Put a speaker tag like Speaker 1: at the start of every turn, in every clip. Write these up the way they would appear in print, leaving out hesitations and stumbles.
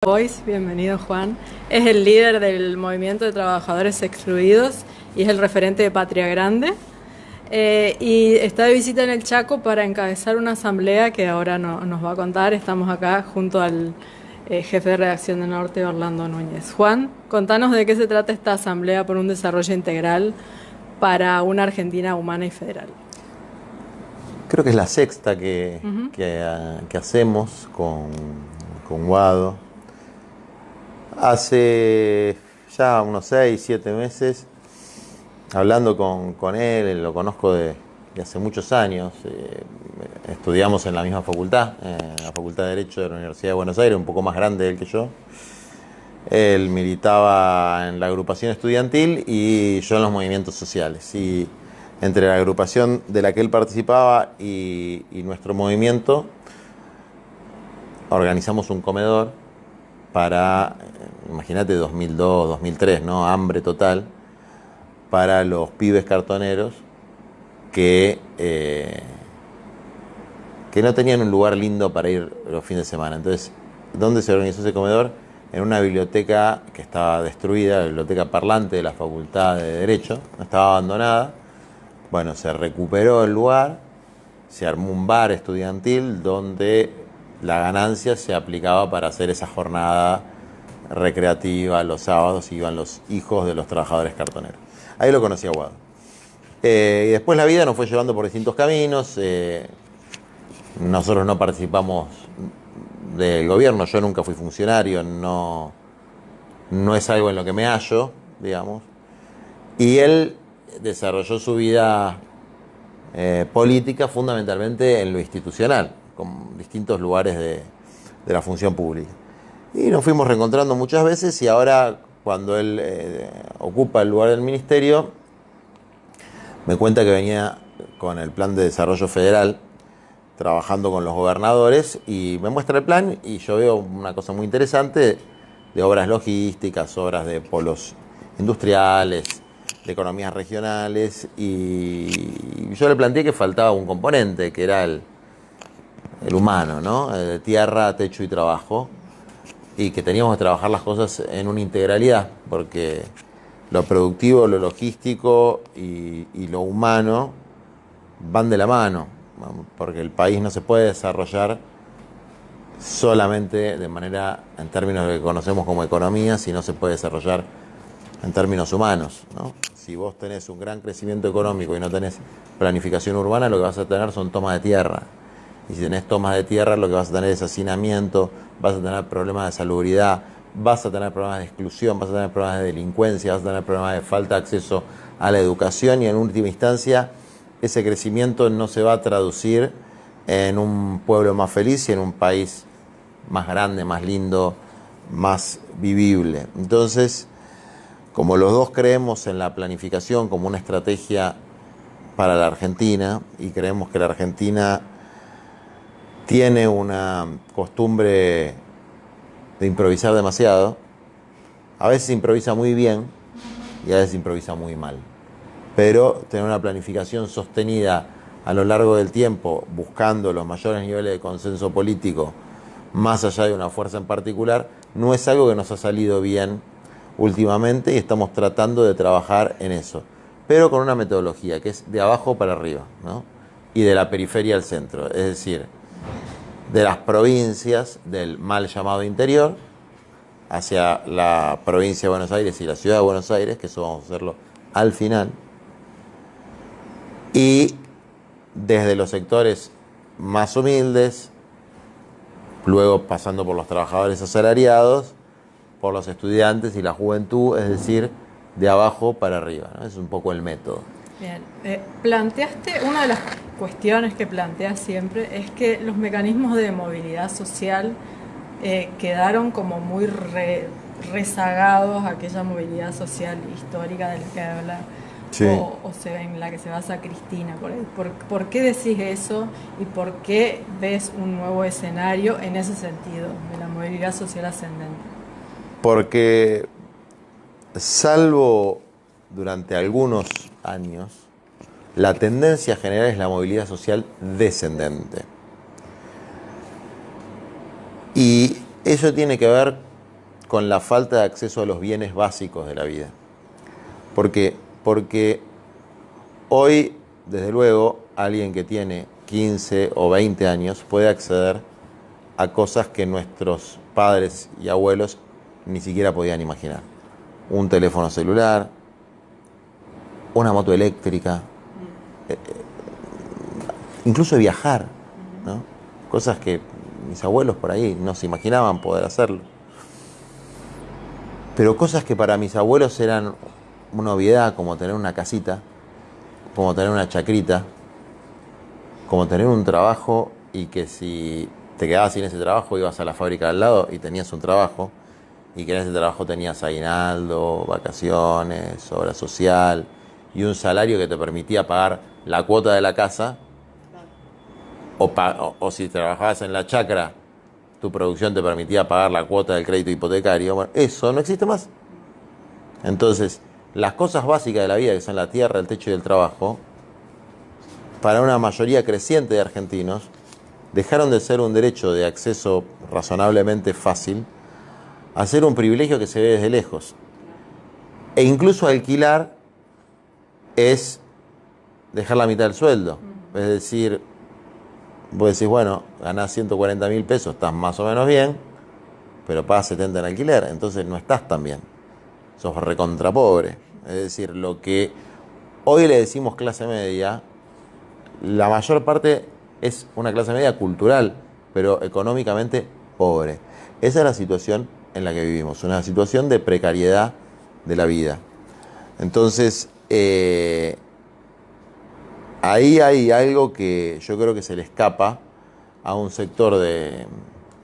Speaker 1: Boys, bienvenido Juan. Es el líder del movimiento de trabajadores excluidos y es el referente de Patria Grande. Y está de visita en el Chaco para encabezar una asamblea que ahora nos va a contar. Estamos acá junto al jefe de redacción de Norte, Orlando Núñez. Juan, contanos de qué se trata esta asamblea por un desarrollo integral para una Argentina humana y federal.
Speaker 2: Creo que es la sexta que hacemos con Guado. Hace ya unos 6, 7 meses, hablando con él, lo conozco de hace muchos años, estudiamos en la misma facultad, la Facultad de Derecho de la Universidad de Buenos Aires, un poco más grande él que yo. Él militaba en la agrupación estudiantil y yo en los movimientos sociales. Y entre la agrupación de la que él participaba y nuestro movimiento, organizamos un comedor para, imagínate, 2002, 2003, ¿no? Hambre total, para los pibes cartoneros que no tenían un lugar lindo para ir los fines de semana. Entonces, ¿dónde se organizó ese comedor? En una biblioteca que estaba destruida, la biblioteca parlante de la Facultad de Derecho, estaba abandonada. Bueno, se recuperó el lugar, se armó un bar estudiantil donde la ganancia se aplicaba para hacer esa jornada recreativa. Los sábados iban los hijos de los trabajadores cartoneros. Ahí lo conocí a Guado. Y después la vida nos fue llevando por distintos caminos. Nosotros no participamos del gobierno, yo nunca fui funcionario, no es algo en lo que me hallo, digamos. Y él desarrolló su vida política fundamentalmente en lo institucional, con distintos lugares de la función pública. Y nos fuimos reencontrando muchas veces y ahora cuando él ocupa el lugar del ministerio, me cuenta que venía con el plan de desarrollo federal, trabajando con los gobernadores, y me muestra el plan y yo veo una cosa muy interesante de obras logísticas, obras de polos industriales, de economías regionales, y yo le planteé que faltaba un componente, que era el humano, ¿no? Tierra, techo y trabajo, y que teníamos que trabajar las cosas en una integralidad, porque lo productivo, lo logístico y lo humano van de la mano, porque el país no se puede desarrollar solamente de manera, en términos de lo que conocemos como economía, si no se puede desarrollar en términos humanos, ¿no? Si vos tenés un gran crecimiento económico y no tenés planificación urbana, lo que vas a tener son tomas de tierra. Y si tenés tomas de tierra, lo que vas a tener es hacinamiento, vas a tener problemas de salubridad, vas a tener problemas de exclusión, vas a tener problemas de delincuencia, vas a tener problemas de falta de acceso a la educación, y en última instancia ese crecimiento no se va a traducir en un pueblo más feliz y en un país más grande, más lindo, más vivible. Entonces, como los dos creemos en la planificación como una estrategia para la Argentina, y creemos que la Argentina tiene una costumbre de improvisar demasiado, a veces improvisa muy bien y a veces improvisa muy mal, pero tener una planificación sostenida a lo largo del tiempo, buscando los mayores niveles de consenso político, más allá de una fuerza en particular, no es algo que nos ha salido bien últimamente, y estamos tratando de trabajar en eso, pero con una metodología que es de abajo para arriba, ¿no? Y de la periferia al centro, es decir, de las provincias del mal llamado interior hacia la provincia de Buenos Aires y la ciudad de Buenos Aires, que eso vamos a hacerlo al final, y desde los sectores más humildes, luego pasando por los trabajadores asalariados, por los estudiantes y la juventud, es decir, de abajo para arriba, ¿no? Es un poco el método.
Speaker 1: Bien, planteaste, una de las cuestiones que planteas siempre es que los mecanismos de movilidad social quedaron como muy rezagados a aquella movilidad social histórica de la que habla,
Speaker 2: Sí.
Speaker 1: en la que se basa Cristina. ¿Por qué decís eso y por qué ves un nuevo escenario en ese sentido de la movilidad social ascendente?
Speaker 2: Porque, salvo durante algunos años, la tendencia general es la movilidad social descendente. Y eso tiene que ver con la falta de acceso a los bienes básicos de la vida. ¿Por qué? Porque hoy, desde luego, alguien que tiene 15 o 20 años puede acceder a cosas que nuestros padres y abuelos ni siquiera podían imaginar. Un teléfono celular, una moto eléctrica, incluso viajar, ¿no? Cosas que mis abuelos por ahí no se imaginaban poder hacerlo. Pero cosas que para mis abuelos eran una obviedad, como tener una casita, como tener una chacrita, como tener un trabajo y que si te quedabas sin ese trabajo ibas a la fábrica al lado y tenías un trabajo y que en ese trabajo tenías aguinaldo, vacaciones, obra social y un salario que te permitía pagar la cuota de la casa o si trabajabas en la chacra tu producción te permitía pagar la cuota del crédito hipotecario. Bueno, eso no existe más. Entonces, las cosas básicas de la vida, que son la tierra, el techo y el trabajo, para una mayoría creciente de argentinos, dejaron de ser un derecho de acceso razonablemente fácil a ser un privilegio que se ve desde lejos. E incluso alquilar es dejar la mitad del sueldo. Es decir, vos decís, bueno, ganás 140.000 pesos, estás más o menos bien, pero pagas 70 en alquiler, entonces no estás tan bien. Sos recontra pobre. Es decir, lo que hoy le decimos clase media, la mayor parte es una clase media cultural, pero económicamente pobre. Esa es la situación en la que vivimos, una situación de precariedad de la vida. Entonces, ahí hay algo que yo creo que se le escapa a un sector de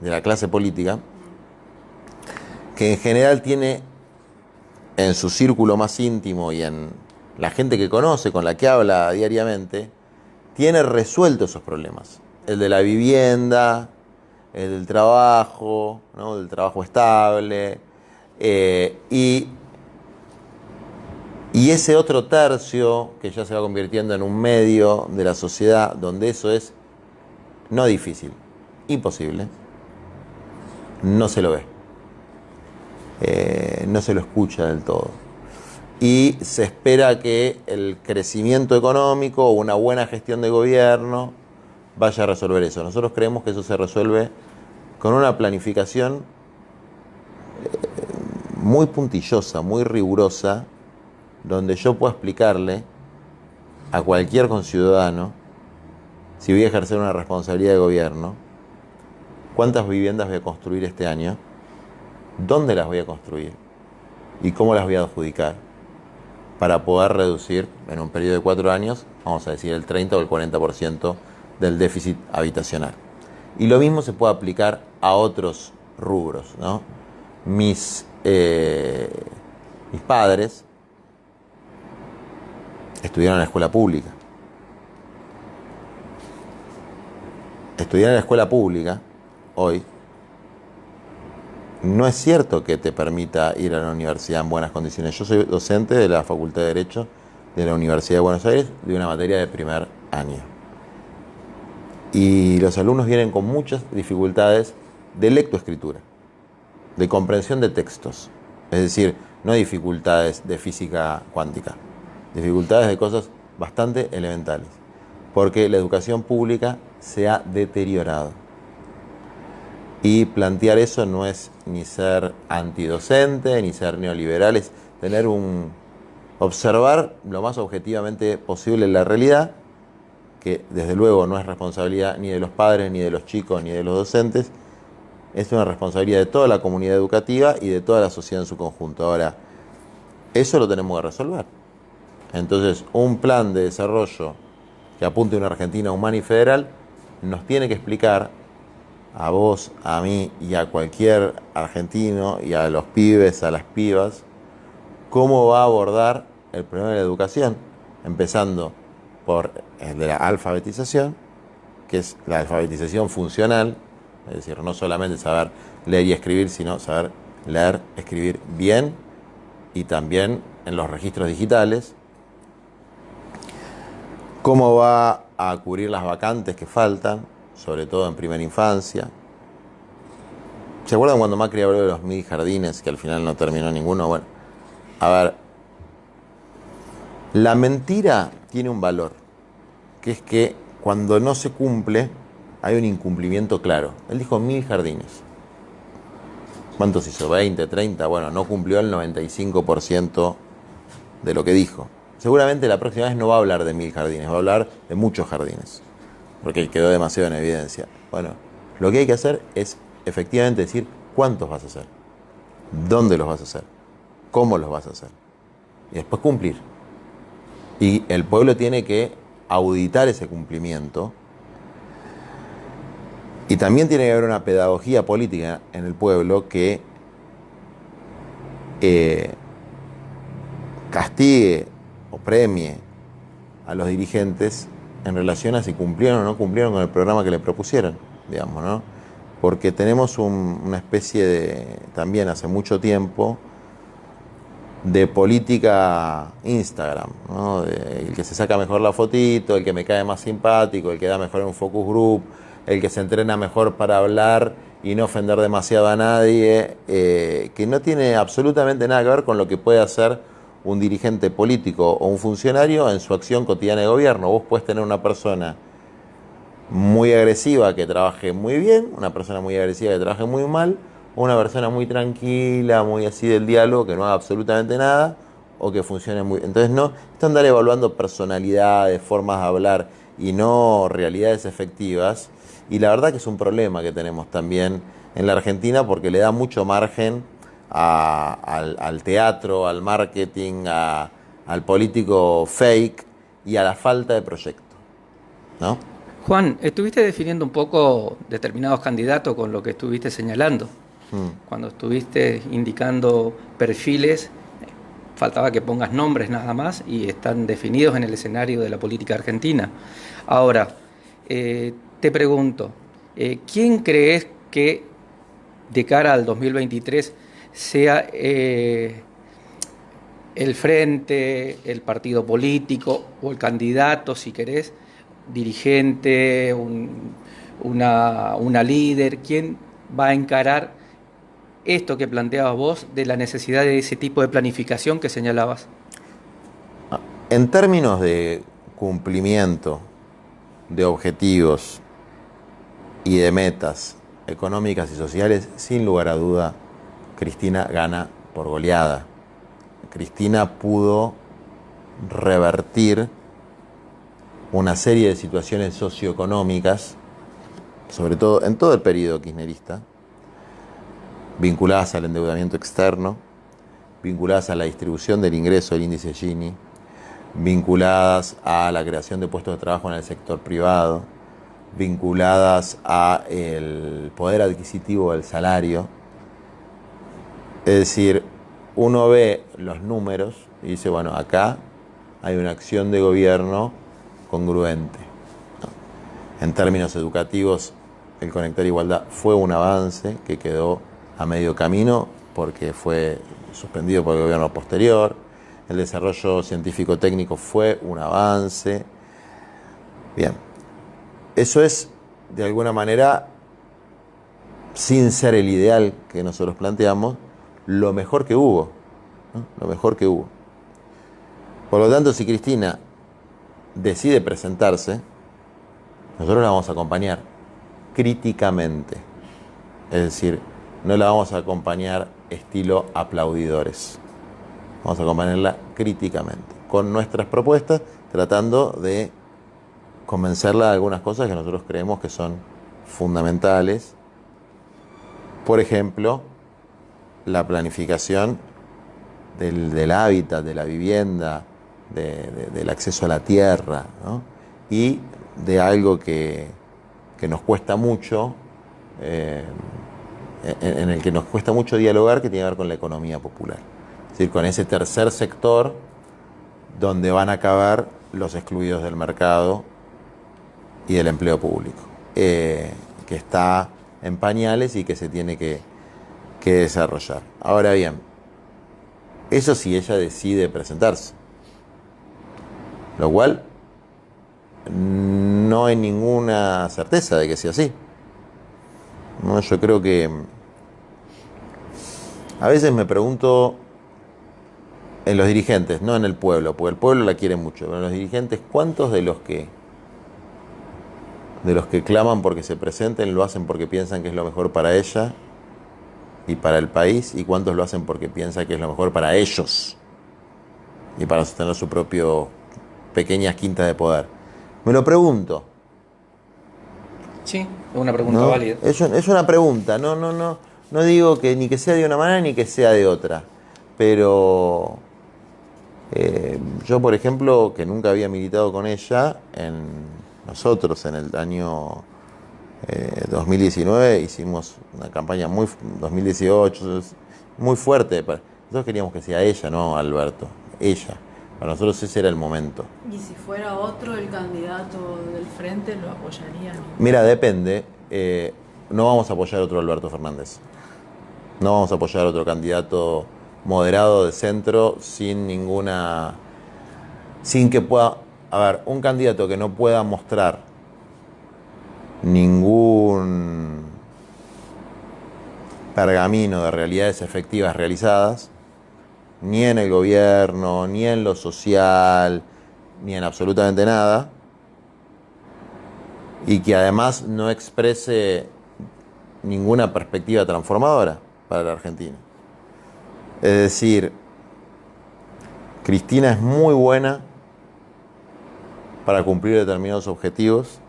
Speaker 2: la clase política, que en general tiene en su círculo más íntimo y en la gente que conoce, con la que habla diariamente, tiene resuelto esos problemas. El de la vivienda, el del trabajo, ¿no? Del trabajo estable, y ese otro tercio que ya se va convirtiendo en un medio de la sociedad donde eso es no difícil, imposible, no se lo ve, no se lo escucha del todo. Y se espera que el crecimiento económico o una buena gestión de gobierno vaya a resolver eso. Nosotros creemos que eso se resuelve con una planificación muy puntillosa, muy rigurosa, donde yo pueda explicarle a cualquier conciudadano, si voy a ejercer una responsabilidad de gobierno, cuántas viviendas voy a construir este año, dónde las voy a construir y cómo las voy a adjudicar, para poder reducir en un periodo de 4 años, vamos a decir, el 30 o el 40% del déficit habitacional. Y lo mismo se puede aplicar a otros rubros, ¿no? Mis padres estudiaron en la escuela pública. Estudiar en la escuela pública, hoy, no es cierto que te permita ir a la universidad en buenas condiciones. Yo soy docente de la Facultad de Derecho de la Universidad de Buenos Aires, de una materia de primer año. Y los alumnos vienen con muchas dificultades de lectoescritura, de comprensión de textos. Es decir, no dificultades de física cuántica, dificultades de cosas bastante elementales, porque la educación pública se ha deteriorado. Y plantear eso no es ni ser antidocente, ni ser neoliberal, es observar lo más objetivamente posible la realidad, que desde luego no es responsabilidad ni de los padres, ni de los chicos, ni de los docentes, es una responsabilidad de toda la comunidad educativa y de toda la sociedad en su conjunto. Ahora, eso lo tenemos que resolver. Entonces, un plan de desarrollo que apunte a una Argentina humana y federal nos tiene que explicar a vos, a mí y a cualquier argentino y a los pibes, a las pibas, cómo va a abordar el problema de la educación, empezando por el de la alfabetización, que es la alfabetización funcional, es decir, no solamente saber leer y escribir, sino saber leer, escribir bien y también en los registros digitales. Cómo va a cubrir las vacantes que faltan, sobre todo en primera infancia. ¿Se acuerdan cuando Macri habló de los 1000 jardines, que al final no terminó ninguno? Bueno, a ver, la mentira tiene un valor, que es que cuando no se cumple, hay un incumplimiento claro. Él dijo 1000 jardines. ¿Cuántos hizo? ¿20, 30? Bueno, no cumplió el 95% de lo que dijo. Seguramente la próxima vez no va a hablar de 1000 jardines, va a hablar de muchos jardines, porque quedó demasiado en evidencia. Bueno, lo que hay que hacer es efectivamente decir cuántos vas a hacer, dónde los vas a hacer, cómo los vas a hacer, y después cumplir. Y el pueblo tiene que auditar ese cumplimiento, y también tiene que haber una pedagogía política en el pueblo que castigue o premie a los dirigentes en relación a si cumplieron o no cumplieron con el programa que le propusieron, digamos, ¿no? Porque tenemos una especie de, también hace mucho tiempo, de política Instagram, ¿no? El que se saca mejor la fotito, el que me cae más simpático, el que da mejor en un focus group, el que se entrena mejor para hablar y no ofender demasiado a nadie, que no tiene absolutamente nada que ver con lo que puede hacer un dirigente político o un funcionario en su acción cotidiana de gobierno. Vos puedes tener una persona muy agresiva que trabaje muy bien, una persona muy agresiva que trabaje muy mal, o una persona muy tranquila, muy así del diálogo, que no haga absolutamente nada, o que funcione muy... Entonces no, esto andar evaluando personalidades, formas de hablar y no realidades efectivas, y la verdad que es un problema que tenemos también en la Argentina, porque le da mucho margen al teatro, al marketing, al político fake y a la falta de proyecto, ¿no?
Speaker 3: Juan, estuviste definiendo un poco determinados candidatos con lo que estuviste señalando. Cuando estuviste indicando perfiles, faltaba que pongas nombres nada más y están definidos en el escenario de la política argentina. Ahora, te pregunto, ¿quién crees que de cara al 2023 sea el frente, el partido político o el candidato, si querés, dirigente, una líder? ¿Quién va a encarar esto que planteabas vos de la necesidad de ese tipo de planificación que señalabas?
Speaker 2: En términos de cumplimiento de objetivos y de metas económicas y sociales, sin lugar a duda, Cristina gana por goleada. Cristina pudo revertir una serie de situaciones socioeconómicas, sobre todo en todo el periodo kirchnerista, vinculadas al endeudamiento externo, vinculadas a la distribución del ingreso del índice Gini, vinculadas a la creación de puestos de trabajo en el sector privado, vinculadas al poder adquisitivo del salario. Es decir, uno ve los números y dice, bueno, acá hay una acción de gobierno congruente. En términos educativos, el Conectar Igualdad fue un avance que quedó a medio camino porque fue suspendido por el gobierno posterior. El desarrollo científico-técnico fue un avance. Bien, eso es, de alguna manera, sin ser el ideal que nosotros planteamos, lo mejor que hubo, ¿no? Lo mejor que hubo. Por lo tanto, si Cristina decide presentarse, nosotros la vamos a acompañar críticamente. Es decir, no la vamos a acompañar estilo aplaudidores. Vamos a acompañarla críticamente, con nuestras propuestas, tratando de convencerla de algunas cosas que nosotros creemos que son fundamentales. Por ejemplo, la planificación del hábitat, de la vivienda, del acceso a la tierra, ¿no? Y de algo que nos cuesta mucho, en el que nos cuesta mucho dialogar, que tiene que ver con la economía popular. Es decir, con ese tercer sector donde van a acabar los excluidos del mercado y del empleo público, que está en pañales y que se tiene que desarrollar. Ahora bien, eso si ella decide presentarse, lo cual no hay ninguna certeza de que sea así. ¿No? Yo creo que A veces me pregunto en los dirigentes, no en el pueblo, porque el pueblo la quiere mucho, pero en los dirigentes, ¿cuántos de los que claman porque se presenten lo hacen porque piensan que es lo mejor para ella y para el país, y cuántos lo hacen porque piensan que es lo mejor para ellos y para sostener su propio pequeñas quintas de poder? Me lo pregunto.
Speaker 3: Sí, es una pregunta
Speaker 2: ¿No?
Speaker 3: válida.
Speaker 2: Es una pregunta, no digo que ni que sea de una manera ni que sea de otra, pero yo, por ejemplo, que nunca había militado con ella, nosotros en el año 2019 hicimos una campaña 2018, muy fuerte. Nosotros queríamos que sea ella, no Alberto, ella. Para nosotros ese era el momento.
Speaker 1: ¿Y si fuera otro el candidato del frente, lo apoyarían?
Speaker 2: Mira, depende. No vamos a apoyar otro Alberto Fernández. No vamos a apoyar otro candidato moderado de centro sin que pueda... A ver, un candidato que no pueda mostrar ningún pergamino de realidades efectivas realizadas, ni en el gobierno, ni en lo social, ni en absolutamente nada, y que además no exprese ninguna perspectiva transformadora para la Argentina. Es decir, Cristina es muy buena para cumplir determinados objetivos,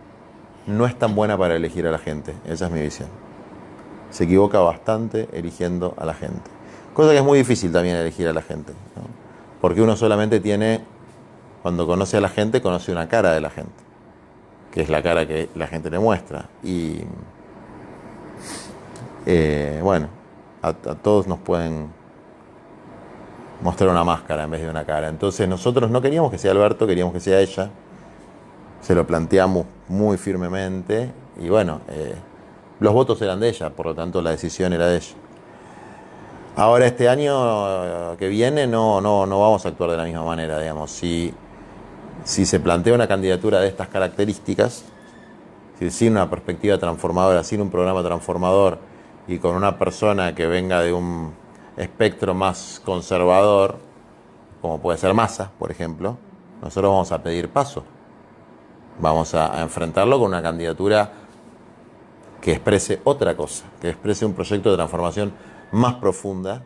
Speaker 2: no es tan buena para elegir a la gente. Esa es mi visión. Se equivoca bastante eligiendo a la gente. Cosa que es muy difícil también elegir a la gente, ¿no? Porque uno solamente cuando conoce a la gente, conoce una cara de la gente, que es la cara que la gente le muestra. Y bueno, a todos nos pueden mostrar una máscara en vez de una cara. Entonces nosotros no queríamos que sea Alberto, queríamos que sea ella. Se lo planteamos muy firmemente y bueno, los votos eran de ella, por lo tanto la decisión era de ella. Ahora este año que viene no vamos a actuar de la misma manera, digamos. Si se plantea una candidatura de estas características, sin una perspectiva transformadora, sin un programa transformador y con una persona que venga de un espectro más conservador, como puede ser Massa, por ejemplo, nosotros vamos a pedir paso. Vamos a enfrentarlo con una candidatura que exprese otra cosa, que exprese un proyecto de transformación más profunda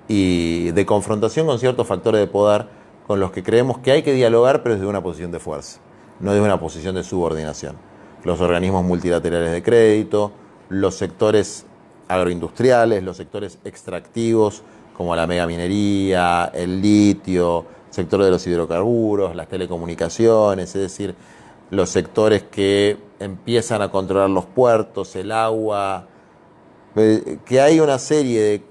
Speaker 2: y de confrontación con ciertos factores de poder con los que creemos que hay que dialogar, pero desde una posición de fuerza, no desde una posición de subordinación. Los organismos multilaterales de crédito, los sectores agroindustriales, los sectores extractivos como la megaminería, el litio, el sector de los hidrocarburos, las telecomunicaciones, es decir, los sectores que empiezan a controlar los puertos, el agua, que hay una serie de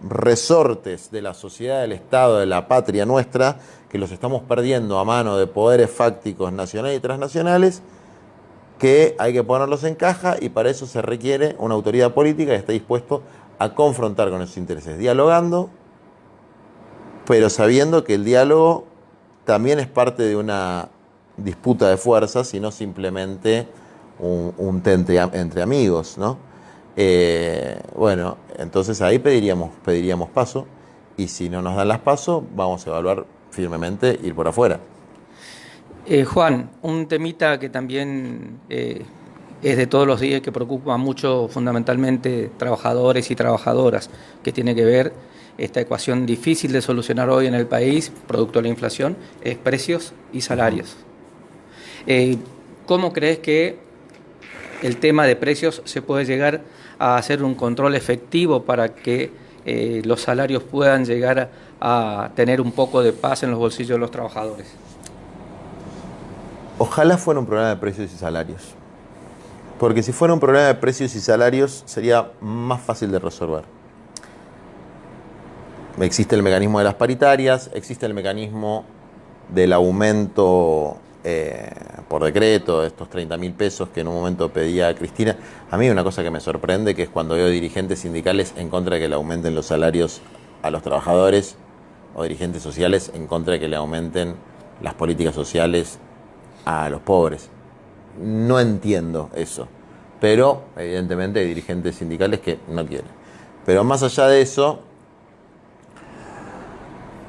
Speaker 2: resortes de la sociedad, del Estado, de la patria nuestra, que los estamos perdiendo a mano de poderes fácticos nacionales y transnacionales, que hay que ponerlos en caja y para eso se requiere una autoridad política que esté dispuesto a confrontar con esos intereses, dialogando, pero sabiendo que el diálogo también es parte de una disputa de fuerzas y no simplemente un té entre amigos, ¿no? Bueno, entonces ahí pediríamos paso y si no nos dan las pasos vamos a evaluar firmemente ir por afuera.
Speaker 3: Juan, un temita que también es de todos los días, que preocupa mucho fundamentalmente trabajadores y trabajadoras, que tiene que ver esta ecuación difícil de solucionar hoy en el país, producto de la inflación, es precios y salarios. ¿Cómo crees que el tema de precios se puede llegar a hacer un control efectivo para que los salarios puedan llegar a tener un poco de paz en los bolsillos de los trabajadores?
Speaker 2: Ojalá fuera un problema de precios y salarios. Porque si fuera un problema de precios y salarios sería más fácil de resolver. Existe el mecanismo de las paritarias, existe el mecanismo del aumento por decreto, de estos 30.000 pesos que en un momento pedía Cristina. A mí una cosa que me sorprende que es cuando veo dirigentes sindicales en contra de que le aumenten los salarios a los trabajadores o dirigentes sociales en contra de que le aumenten las políticas sociales a los pobres. No entiendo eso, pero evidentemente hay dirigentes sindicales que no quieren. Pero más allá de eso,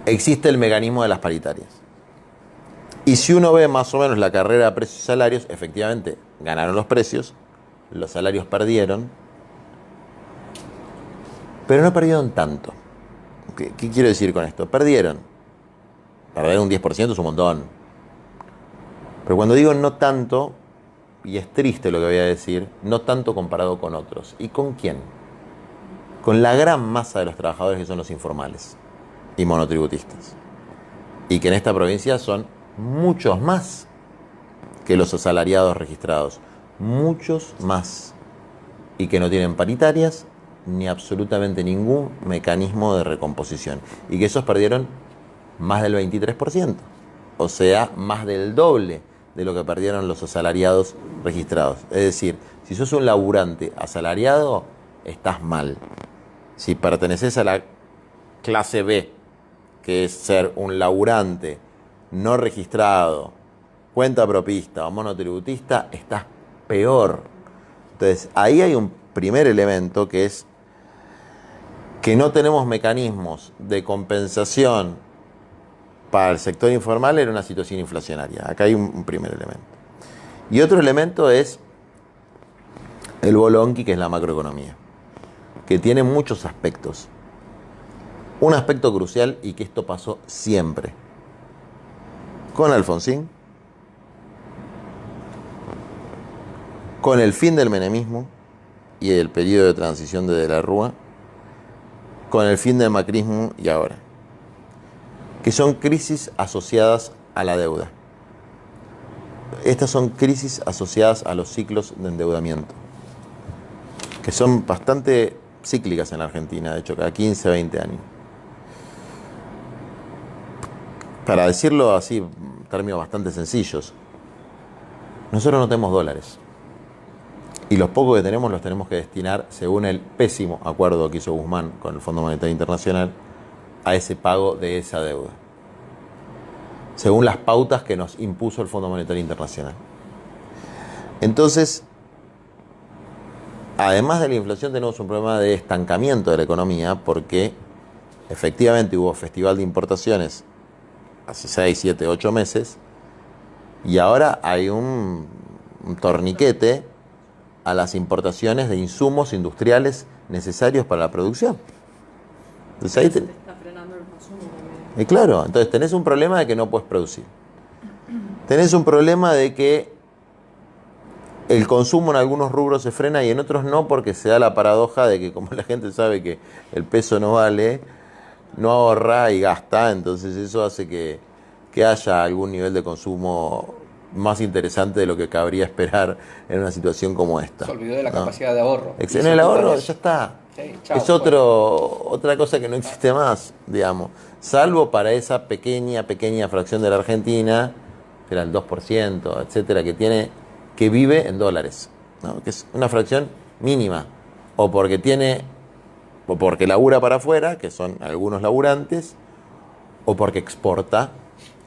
Speaker 2: existe el mecanismo de las paritarias. Y si uno ve más o menos la carrera de precios y salarios, efectivamente ganaron los precios, los salarios perdieron, pero no perdieron tanto. ¿Qué quiero decir con esto? Perdieron. Perder un 10% es un montón. Pero cuando digo no tanto, y es triste lo que voy a decir, no tanto comparado con otros. ¿Y con quién? Con la gran masa de los trabajadores que son los informales y monotributistas. Y que en esta provincia son muchos más que los asalariados registrados. Muchos más. Y que no tienen paritarias ni absolutamente ningún mecanismo de recomposición. Y que esos perdieron más del 23%. O sea, más del doble de lo que perdieron los asalariados registrados. Es decir, si sos un laburante asalariado, estás mal. Si perteneces a la clase B, que es ser un laburante no registrado, cuenta propista o monotributista, estás peor. Entonces, ahí hay un primer elemento que es que no tenemos mecanismos de compensación para el sector informal en una situación inflacionaria. Acá hay un primer elemento. Y otro elemento es el bolonqui, que es la macroeconomía, que tiene muchos aspectos. Un aspecto crucial, y que esto pasó siempre, con Alfonsín, con el fin del menemismo y el periodo de transición de De la Rúa, con el fin del macrismo y ahora, que son crisis asociadas a la deuda. Estas son crisis asociadas a los ciclos de endeudamiento, que son bastante cíclicas en la Argentina, de hecho, cada 15, 20 años. Para decirlo así, en términos bastante sencillos, nosotros no tenemos dólares. Y los pocos que tenemos los tenemos que destinar, según el pésimo acuerdo que hizo Guzmán con el Fondo Monetario Internacional, a ese pago de esa deuda, según las pautas que nos impuso el Fondo Monetario Internacional. Entonces, además de la inflación, tenemos un problema de estancamiento de la economía, porque efectivamente hubo festival de importaciones hace 6, 7, 8 meses, y ahora hay un torniquete a las importaciones de insumos industriales necesarios para la producción. Entonces ahí
Speaker 1: está frenando el consumo también.
Speaker 2: claro, entonces tenés un problema de que no puedes producir. Tenés un problema de que el consumo en algunos rubros se frena y en otros no, porque se da la paradoja de que como la gente sabe que el peso no vale, no ahorra y gasta, entonces eso hace que haya algún nivel de consumo más interesante de lo que cabría esperar en una situación como esta.
Speaker 3: Se olvidó de la capacidad de ahorro.
Speaker 2: En el ahorro ya está.
Speaker 3: Sí, chao,
Speaker 2: es otra cosa que no existe más, digamos. Salvo para esa pequeña fracción de la Argentina, que era el 2%, etcétera, que vive en dólares, ¿no? Que es una fracción mínima. O porque labura para afuera, que son algunos laburantes, o porque exporta,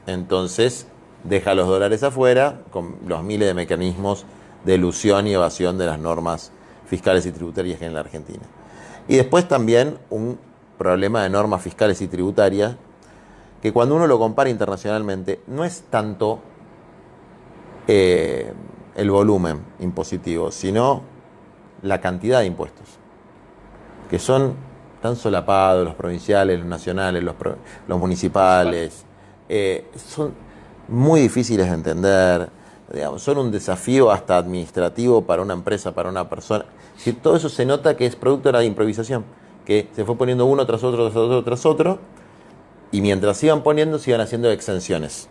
Speaker 2: entonces deja los dólares afuera con los miles de mecanismos de elusión y evasión de las normas fiscales y tributarias que hay en la Argentina. Y después también un problema de normas fiscales y tributarias que cuando uno lo compara internacionalmente no es tanto el volumen impositivo, sino la cantidad de impuestos, que tan solapados los provinciales, los nacionales, los municipales, son muy difíciles de entender, digamos, son un desafío hasta administrativo para una empresa, para una persona. Si todo eso se nota que es producto de la improvisación, que se fue poniendo uno tras otro, tras otro, tras otro, y mientras se iban poniendo, se iban haciendo exenciones.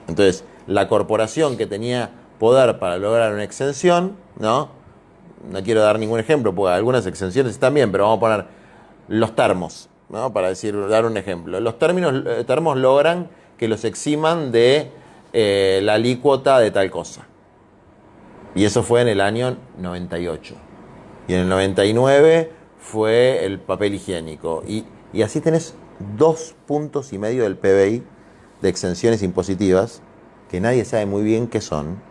Speaker 2: Entonces, la corporación que tenía poder para lograr una exención, no quiero dar ningún ejemplo, porque algunas exenciones están bien, pero vamos a poner los termos, ¿no? Para dar un ejemplo. Los termos logran que los eximan de la alícuota de tal cosa. Y eso fue en el año 98. Y en el 99 fue el papel higiénico. Y así tenés 2,5 puntos del PBI de exenciones impositivas, que nadie sabe muy bien qué son.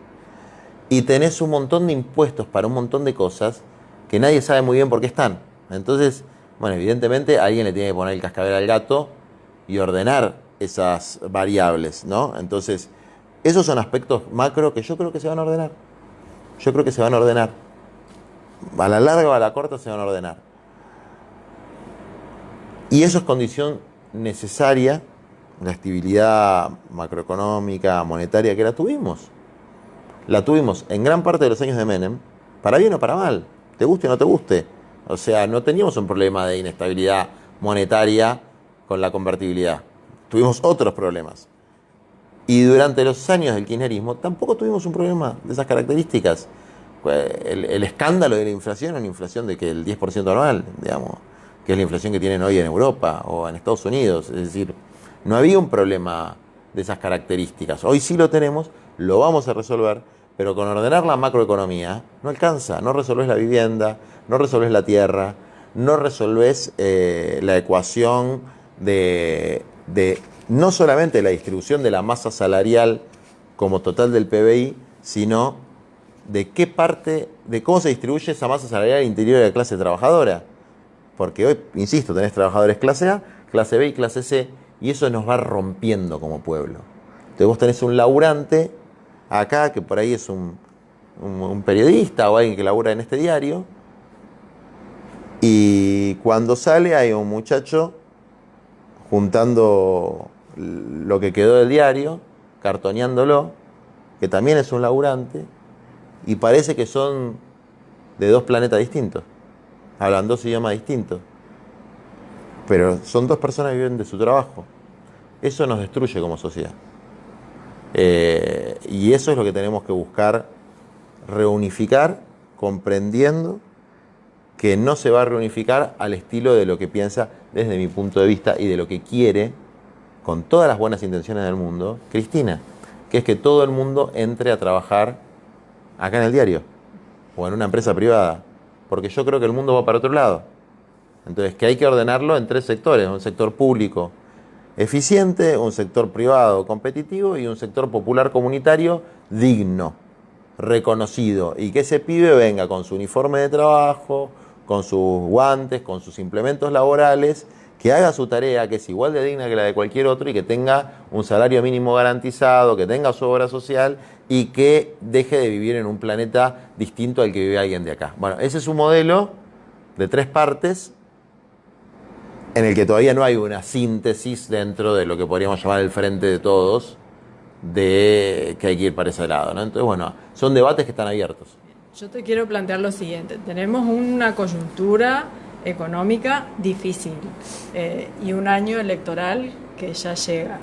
Speaker 2: Y tenés un montón de impuestos para un montón de cosas que nadie sabe muy bien por qué están. Entonces, Bueno, evidentemente alguien le tiene que poner el cascabel al gato y ordenar esas variables, ¿no? Entonces, esos son aspectos macro que yo creo que se van a ordenar. Yo creo que se van a ordenar. A la larga o a la corta se van a ordenar. Y eso es condición necesaria, la estabilidad macroeconómica, monetaria que la tuvimos. La tuvimos en gran parte de los años de Menem, para bien o para mal, te guste o no te guste. O sea, no teníamos un problema de inestabilidad monetaria con la convertibilidad. Tuvimos otros problemas. Y durante los años del kirchnerismo tampoco tuvimos un problema de esas características. El escándalo de la inflación, una inflación de que el 10% anual, digamos, que es la inflación que tienen hoy en Europa o en Estados Unidos. Es decir, no había un problema de esas características. Hoy sí lo tenemos, lo vamos a resolver, pero con ordenar la macroeconomía no alcanza. No resolvés la vivienda, no resolvés la tierra, no resolvés la ecuación de no solamente la distribución de la masa salarial como total del PBI, sino de qué parte, de cómo se distribuye esa masa salarial al interior de la clase trabajadora. Porque hoy, insisto, tenés trabajadores clase A, clase B y clase C, y eso nos va rompiendo como pueblo. Entonces vos tenés un laburante acá, que por ahí es un periodista o alguien que labura en este diario, y cuando sale hay un muchacho juntando lo que quedó del diario, cartoneándolo, que también es un laburante, y parece que son de dos planetas distintos, hablan dos idiomas distintos, pero son dos personas que viven de su trabajo. Eso nos destruye como sociedad. Y eso es lo que tenemos que buscar reunificar, comprendiendo que no se va a reunificar al estilo de lo que piensa, desde mi punto de vista, y de lo que quiere, con todas las buenas intenciones del mundo, Cristina, que es que todo el mundo entre a trabajar acá en el diario o en una empresa privada, porque yo creo que el mundo va para otro lado. Entonces, que hay que ordenarlo en tres sectores: un sector público eficiente, un sector privado competitivo y un sector popular comunitario digno, reconocido, y que ese pibe venga con su uniforme de trabajo, con sus guantes, con sus implementos laborales, que haga su tarea, que es igual de digna que la de cualquier otro, y que tenga un salario mínimo garantizado, que tenga su obra social y que deje de vivir en un planeta distinto al que vive alguien de acá. Bueno, ese es un modelo de tres partes en el que todavía no hay una síntesis dentro de lo que podríamos llamar el frente de todos, de que hay que ir para ese lado, ¿no? Entonces, bueno, son debates que están abiertos.
Speaker 1: Yo te quiero plantear lo siguiente. Tenemos una coyuntura económica difícil y un año electoral que ya llega.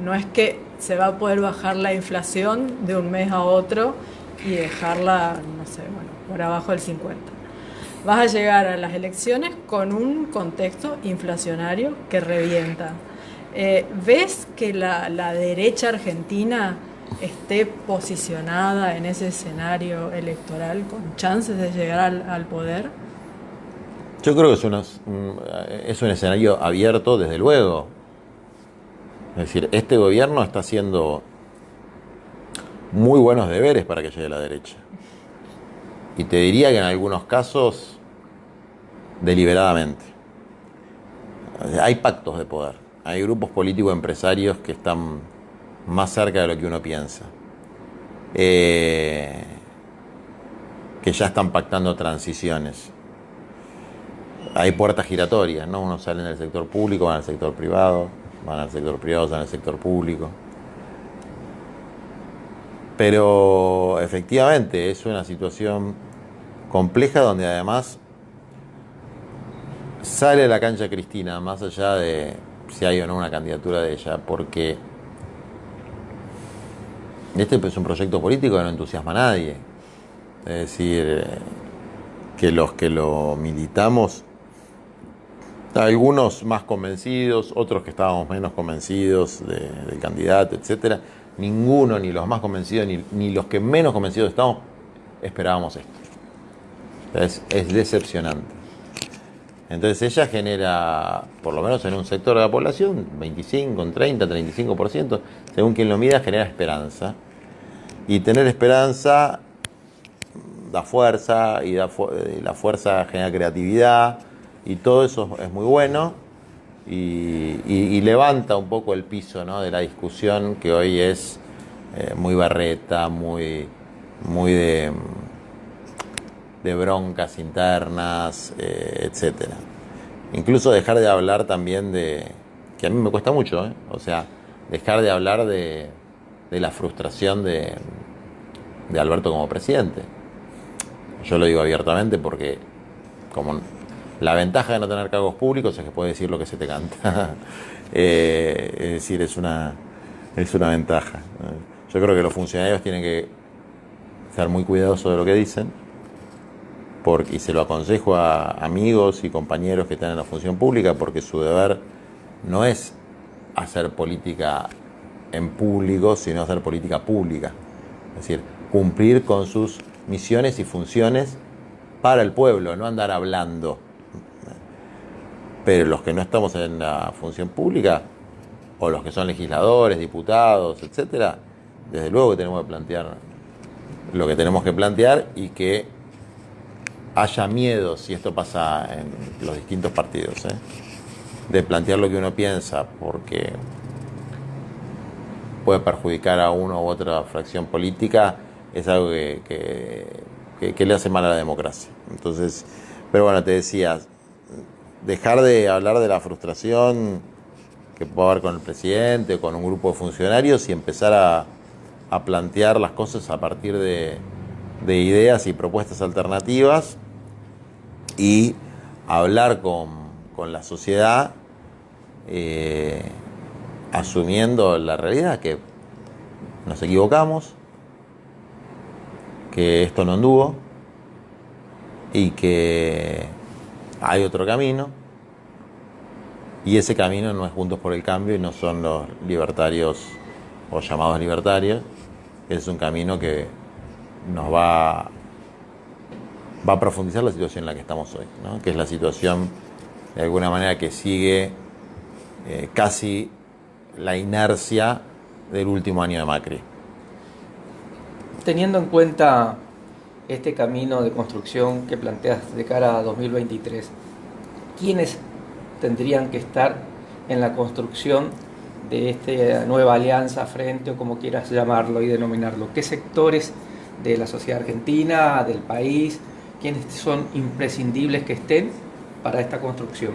Speaker 1: No es que se va a poder bajar la inflación de un mes a otro y dejarla, no sé, bueno, por abajo del 50. Vas a llegar a las elecciones con un contexto inflacionario que revienta. ¿Ves que la derecha argentina esté posicionada en ese escenario electoral con chances de llegar al poder?
Speaker 2: Yo creo que es un escenario abierto, desde luego. Es decir, este gobierno está haciendo muy buenos deberes para que llegue la derecha. Y te diría que en algunos casos, deliberadamente. Hay pactos de poder. Hay grupos políticos empresarios que están más cerca de lo que uno piensa. Que ya están pactando transiciones. Hay puertas giratorias, ¿no? Unos salen del sector público, van al sector privado, van al sector privado, van al sector público. Pero efectivamente es una situación compleja donde además sale a la cancha Cristina, más allá de si hay o no una candidatura de ella, porque este es un proyecto político que no entusiasma a nadie. Es decir, que los que lo militamos, algunos más convencidos, otros que estábamos menos convencidos del candidato, etcétera, ninguno, ni los más convencidos, ni los que menos convencidos estamos, esperábamos esto. Es decepcionante. Entonces ella genera, por lo menos en un sector de la población, 25, 30, 35%, según quien lo mida, genera esperanza. Y tener esperanza da fuerza, y la fuerza genera creatividad, Y todo eso es muy bueno y levanta un poco el piso, ¿no?, de la discusión que hoy es muy berreta, muy de broncas internas, etcétera. Incluso dejar de hablar también que a mí me cuesta mucho, o sea, dejar de hablar de la frustración de Alberto como presidente. Yo lo digo abiertamente porque como la ventaja de no tener cargos públicos es que puedes decir lo que se te canta. Es decir, es una ventaja. Yo creo que los funcionarios tienen que ser muy cuidadosos de lo que dicen, y se lo aconsejo a amigos y compañeros que están en la función pública, porque su deber no es hacer política en público, sino hacer política pública. Es decir, cumplir con sus misiones y funciones para el pueblo, no andar hablando. Pero los que no estamos en la función pública, o los que son legisladores, diputados, etcétera, desde luego que tenemos que plantear lo que tenemos que plantear y que haya miedo, si esto pasa en los distintos partidos, de plantear lo que uno piensa, porque puede perjudicar a una u otra fracción política, es algo que le hace mal a la democracia. Entonces, pero bueno, te decía, dejar de hablar de la frustración que puede haber con el presidente o con un grupo de funcionarios y empezar a plantear las cosas a partir de ideas y propuestas alternativas y hablar con la sociedad, asumiendo la realidad que nos equivocamos, que esto no anduvo y que hay otro camino, y ese camino no es Juntos por el Cambio y no son los libertarios o llamados libertarios. Es un camino que nos va a profundizar la situación en la que estamos hoy, ¿no?, que es la situación de alguna manera que sigue casi la inercia del último año de Macri.
Speaker 3: Teniendo en cuenta este camino de construcción que planteas de cara a 2023, ¿quiénes tendrían que estar en la construcción de esta nueva alianza, frente o como quieras llamarlo y denominarlo? ¿Qué sectores de la sociedad argentina, del país, quiénes son imprescindibles que estén para esta construcción?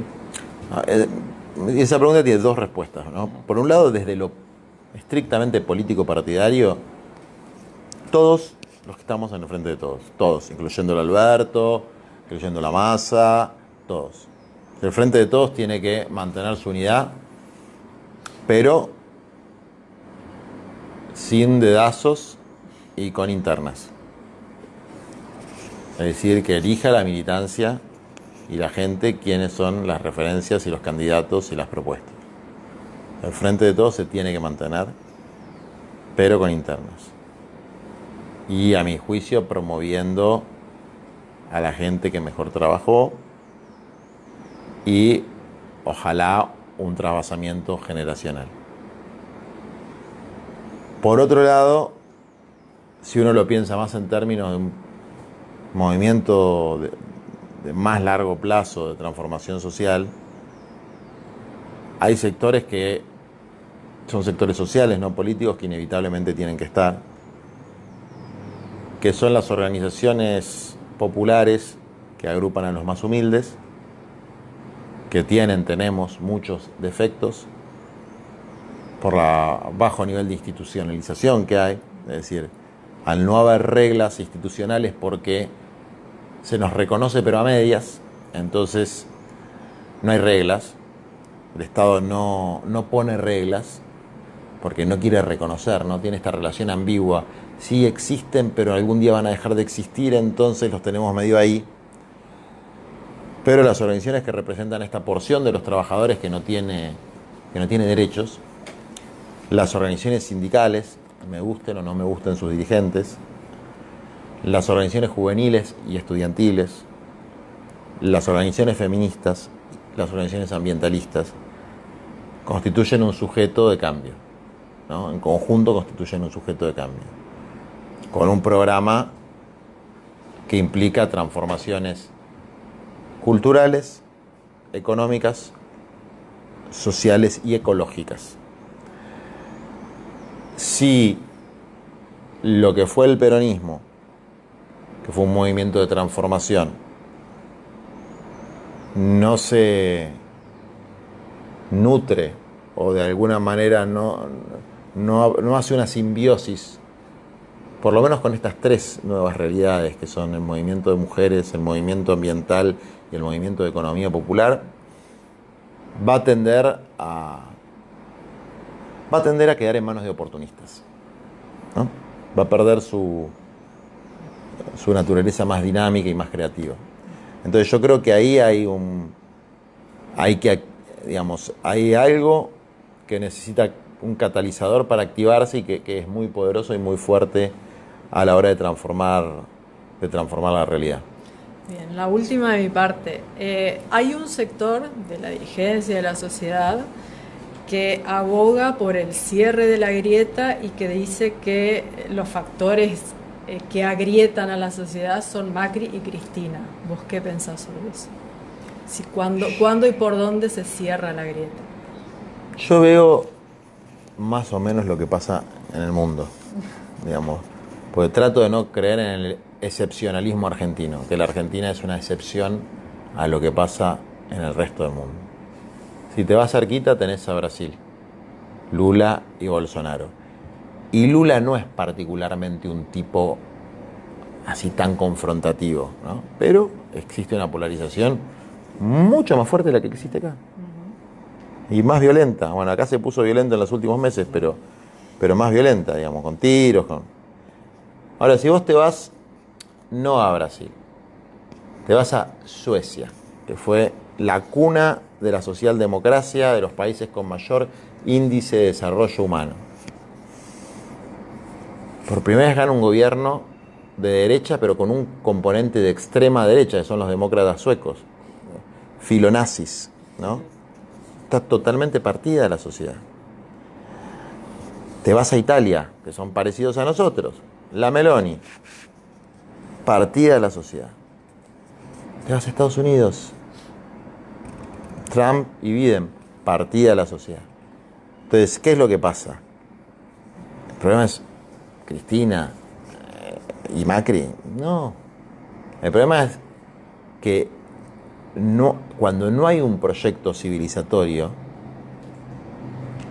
Speaker 2: Esa pregunta tiene dos respuestas, ¿no? Por un lado, desde lo estrictamente político partidario, todos los que estamos en el frente de todos, incluyendo el Alberto, incluyendo la Massa, todos. El frente de todos tiene que mantener su unidad, pero sin dedazos y con internas. Es decir, que elija la militancia y la gente quiénes son las referencias y los candidatos y las propuestas. El frente de todos se tiene que mantener, pero con internas. Y a mi juicio promoviendo a la gente que mejor trabajó y ojalá un trasvasamiento generacional. Por otro lado, si uno lo piensa más en términos de un movimiento de más largo plazo de transformación social, hay sectores que son sectores sociales, no políticos, que inevitablemente tienen que estar, que son las organizaciones populares que agrupan a los más humildes, que tenemos muchos defectos por la bajo nivel de institucionalización que hay, es decir, al no haber reglas institucionales porque se nos reconoce pero a medias, entonces no hay reglas, el Estado no pone reglas porque no quiere reconocer, no tiene esta relación ambigua, sí existen pero algún día van a dejar de existir, entonces los tenemos medio ahí. Pero las organizaciones que representan esta porción de los trabajadores que no tiene derechos, las organizaciones sindicales, me gusten o no me gusten sus dirigentes, las organizaciones juveniles y estudiantiles, las organizaciones feministas, las organizaciones ambientalistas, constituyen un sujeto de cambio, ¿no? En conjunto constituyen un sujeto de cambio, con un programa que implica transformaciones culturales, económicas, sociales y ecológicas. Si lo que fue el peronismo, que fue un movimiento de transformación, no se nutre o de alguna manera no hace una simbiosis, por lo menos con estas tres nuevas realidades que son el movimiento de mujeres, el movimiento ambiental y el movimiento de economía popular, va a tender a quedar en manos de oportunistas, ¿no? Va a perder su naturaleza más dinámica y más creativa. Entonces yo creo que ahí hay algo que necesita un catalizador para activarse y que es muy poderoso y muy fuerte a la hora de transformar la realidad.
Speaker 1: Bien, la última de mi parte. Hay un sector de la dirigencia de la sociedad que aboga por el cierre de la grieta y que dice que los factores que agrietan a la sociedad son Macri y Cristina. ¿Vos qué pensás sobre eso? ¿Cuándo y por dónde se cierra la grieta?
Speaker 2: Yo veo más o menos lo que pasa en el mundo, digamos, porque trato de no creer en el excepcionalismo argentino, que la Argentina es una excepción a lo que pasa en el resto del mundo. Si te vas cerquita tenés a Brasil, Lula y Bolsonaro. Y Lula no es particularmente un tipo así tan confrontativo, ¿no? Pero existe una polarización mucho más fuerte de la que existe acá. Y más violenta. Bueno, acá se puso violenta en los últimos meses, pero más violenta, digamos, con tiros. Ahora, si vos te vas, no a Brasil, te vas a Suecia, que fue la cuna de la socialdemocracia, de los países con mayor índice de desarrollo humano. Por primera vez gana un gobierno de derecha, pero con un componente de extrema derecha, que son los demócratas suecos, filonazis, ¿no? Está totalmente partida la sociedad. Te vas a Italia, que son parecidos a nosotros, la Meloni, partida la sociedad. Te vas a Estados Unidos, Trump y Biden, partida la sociedad. Entonces, ¿qué es lo que pasa? El problema es Cristina y Macri. No. El problema es que cuando no hay un proyecto civilizatorio,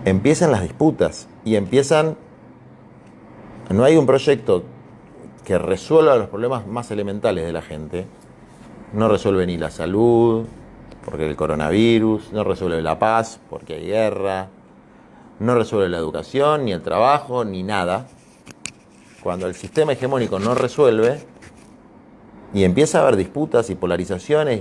Speaker 2: empiezan las disputas y no hay un proyecto que resuelva los problemas más elementales de la gente. No resuelve ni la salud, porque el coronavirus, no resuelve la paz, porque hay guerra, no resuelve la educación, ni el trabajo, ni nada. Cuando el sistema hegemónico no resuelve y empieza a haber disputas y polarizaciones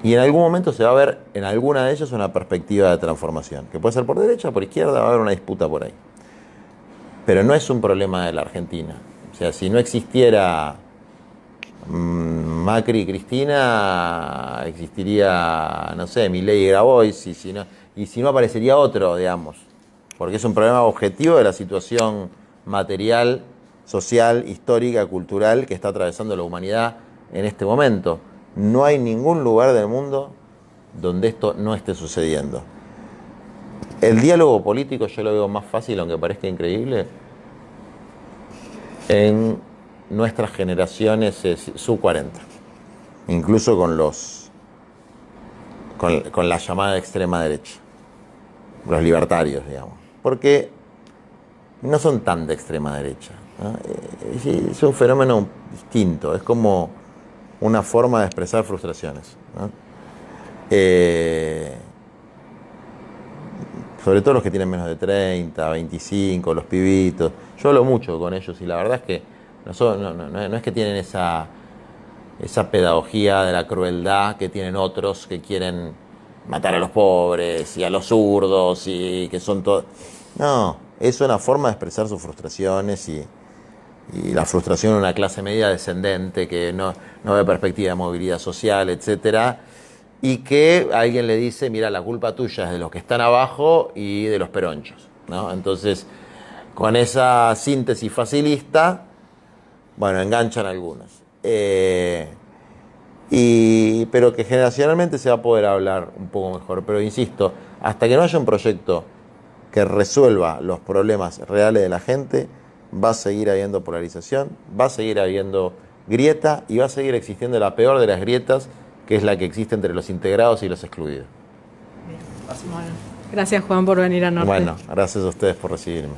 Speaker 2: y en algún momento se va a ver en alguna de ellas una perspectiva de transformación, que puede ser por derecha, por izquierda, va a haber una disputa por ahí. Pero no es un problema de la Argentina. O sea, si no existiera Macri y Cristina, existiría, no sé, Milei y Grabois, y si no aparecería otro, digamos, porque es un problema objetivo de la situación material, social, histórica, cultural que está atravesando la humanidad en este momento. No hay ningún lugar del mundo donde esto no esté sucediendo. El diálogo político yo lo veo más fácil, aunque parezca increíble, en nuestras generaciones sub-40, incluso con la llamada extrema derecha, los libertarios, digamos, porque no son tan de extrema derecha, ¿no? Es un fenómeno distinto, es como una forma de expresar frustraciones, ¿no? Sobre todo los que tienen menos de 30, 25, los pibitos. Yo hablo mucho con ellos y la verdad es que no es que tienen esa pedagogía de la crueldad que tienen otros que quieren matar a los pobres y a los zurdos y que son todos. No, es una forma de expresar sus frustraciones y la frustración de una clase media descendente que no ve perspectiva de movilidad social, etcétera, y que alguien le dice, mira, la culpa tuya es de los que están abajo y de los peronchos, ¿no? Entonces, con esa síntesis facilista, bueno, enganchan algunos. pero que generacionalmente se va a poder hablar un poco mejor. Pero insisto, hasta que no haya un proyecto que resuelva los problemas reales de la gente, va a seguir habiendo polarización, va a seguir habiendo grieta y va a seguir existiendo la peor de las grietas, que es la que existe entre los integrados y los excluidos.
Speaker 1: Bueno, gracias Juan por venir a Norte.
Speaker 2: Bueno, gracias a ustedes por recibirme.